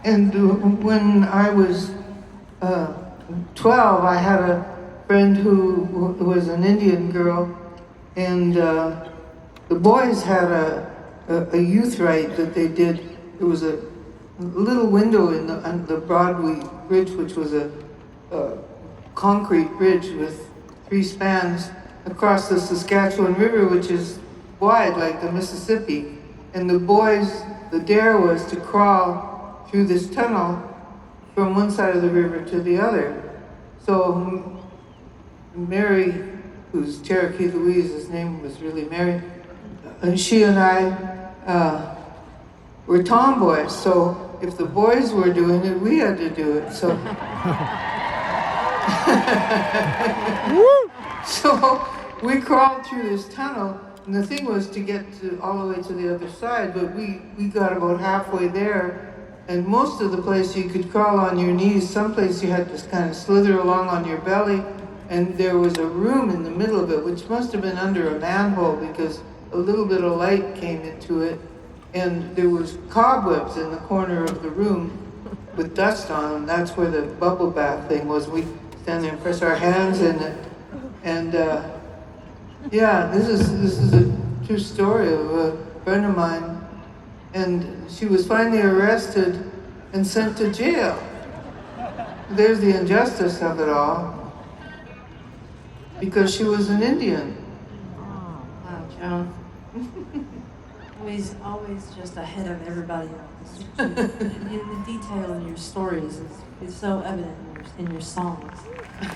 And when I was uh, 12, I had a friend who was an Indian girl, and the boys had a youth rite that they did. There was a little window on the Broadway Bridge, which was a concrete bridge with 3 spans across the Saskatchewan River, which is wide like the Mississippi. And the boys, the dare was to crawl through this tunnel from one side of the river to the other. So Mary, who's Cherokee Loiuse, his name was really Mary, and she and I were tomboys. So if the boys were doing it, we had to do it. So, so we crawled through this tunnel, and the thing was to get all the way to the other side, but we got about halfway there. And most of the place you could crawl on your knees. Someplace you had to kind of slither along on your belly. And there was a room in the middle of it, which must have been under a manhole because a little bit of light came into it. And there was cobwebs in the corner of the room with dust on them. That's where the bubble bath thing was. We'd stand there and press our hands in it. And yeah, this is a true story of a friend of mine. And she was finally arrested and sent to jail. There's the injustice of it all. Because she was an Indian. Wow, Joan. always just ahead of everybody else. The detail in your stories is so evident in your songs.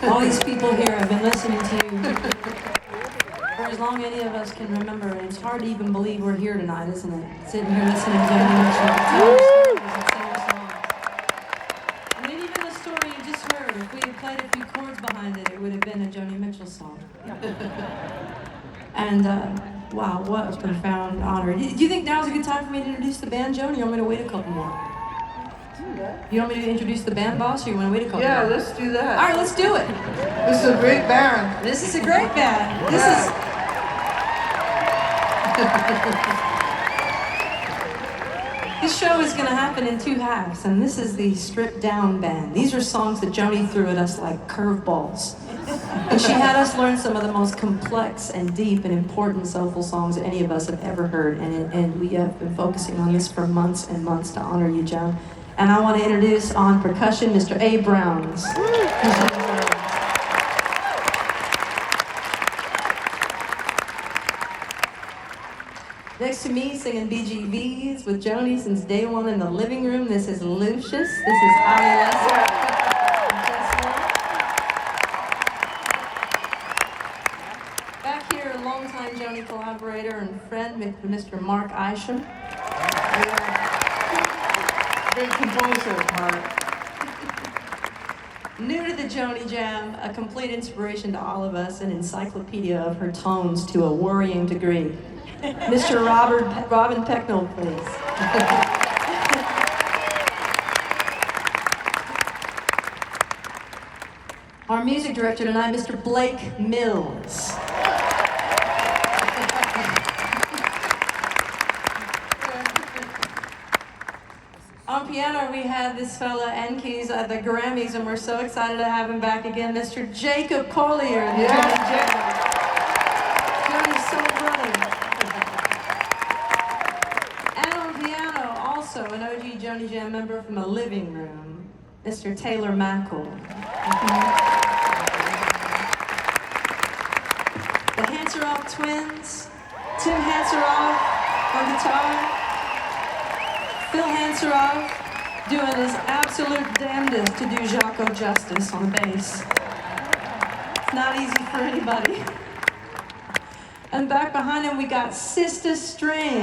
All these people here have been listening to you for as long as any of us can remember, and it's hard to even believe we're here tonight, isn't it? Sitting here listening to Joni Mitchell tell your stories and sing your songs. I mean, even the story you just heard, if we had played a few chords behind it, it would have been a Joni Mitchell song. And wow, what a profound honor. Do you think now's a good time for me to introduce the band, Joni, or you want me to wait a couple more? You want me to introduce the band, boss, or you want to wait a couple more? Yeah, let's do that. All right, let's do it. This is a great band. This is a great band. This show is going to happen in 2 halves, and this is the stripped down band. These are songs that Joni threw at us like curveballs. And she had us learn some of the most complex and deep and important soulful songs that any of us have ever heard. And we have been focusing on this for months and months to honor you, Joan. And I want to introduce on percussion, Mr. A. Browns. Next to me, singing BGVs with Joni since day one in the living room, this is Lucius. This is Ali Lesser. Back here, a longtime Joni collaborator and friend, Mr. Mark Isham. Great composer, Mark. New to the Joni Jam, a complete inspiration to all of us, an encyclopedia of her tones to a worrying degree. Mr. Robin Pecknell, please. Our music director tonight, Mr. Blake Mills. On piano, we had this fella, Enkeys, at the Grammys, and we're so excited to have him back again, Mr. Jacob Collier. Joni's soul brother. And on piano, also an OG Joni Jam member from the living room, Mr. Taylor Mackle. The Hanseroff twins, Tim Hanseroff on guitar, Phil Hanseroff doing his absolute damnedest to do Jaco justice on the bass. It's not easy for anybody. And back behind him we got Sister Strings.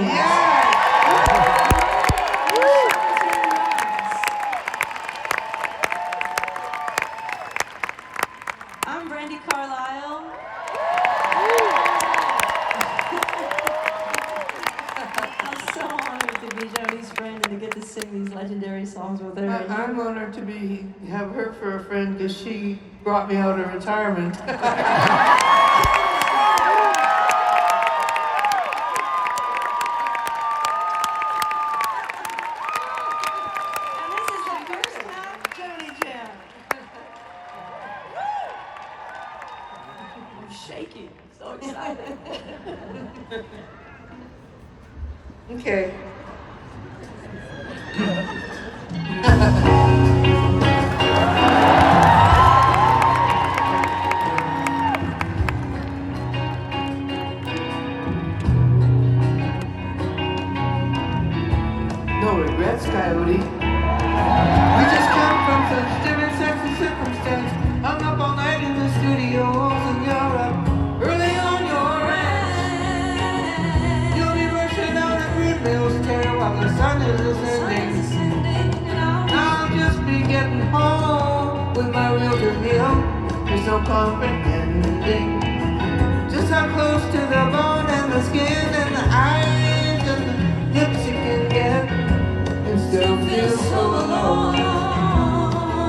I'm Brandy Carlisle. I'm so honored to be Joni's friend and to get to sing these legendary songs with her. I'm honored to have her for a friend because she brought me out of retirement. And this is Okay. No regrets, Coyote. We just come from such different sets of circumstance. Hung up all night in the studios in Europe. Early on your end. You'll be rushing out at Greenville's tear while the sun is ascending. I'll just be getting home with my realtor deal. There's no comprehending just how close to the bone and the skin and the eyes and the lips you can get and still feel so alone.